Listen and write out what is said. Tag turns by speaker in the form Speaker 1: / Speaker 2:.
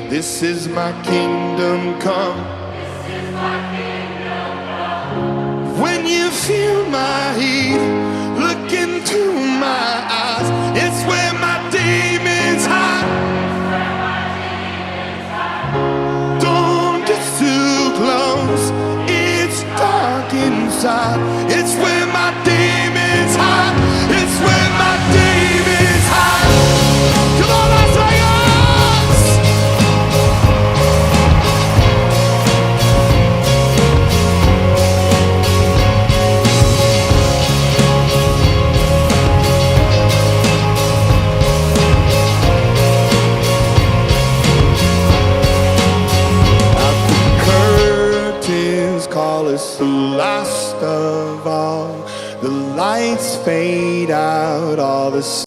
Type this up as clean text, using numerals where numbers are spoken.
Speaker 1: This is my kingdom come. When you feel my heat, look into my eyes. It's where my demons hide. Don't get too close, it's dark inside. It's where my demons hide. It's where my demons hide. Come on, Las Vegas! Call us the last of all. The lights fade out, all the